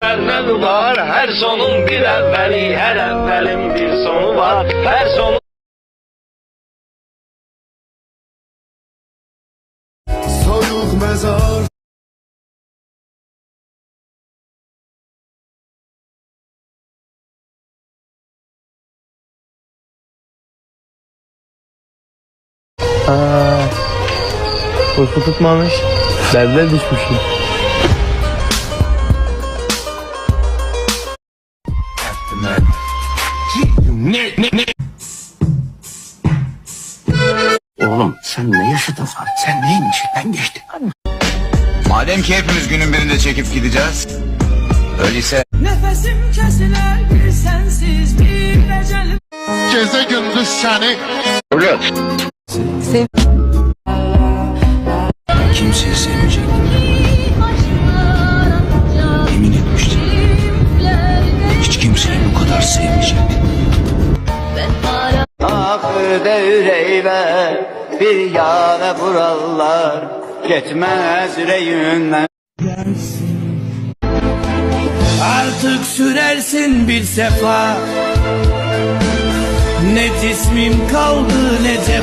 Evvel var, her sonun bir evveli, her evvelin bir sonu var, her sonu. Soyuq mezar. Kursu tutmamış. Devre düşmüşüm. Oğlum sen ne yaşadın lan? Sen neyin içinden geçtin? Madem ki hepimiz günün birinde çekip gideceğiz, öyleyse Nefesim kesilir bir sensiz bir ecelim. Gece gündüz səni Kimseyi sevmeyecek. Yemin etmiştim. Hiç kimseyi bu kadar sevmeyecek. Axırda ürəyimə bir yana vurarlar, getməz ürəyimdən. Artık sürersin bir sefa. Ne cismim kaldı ne cefa.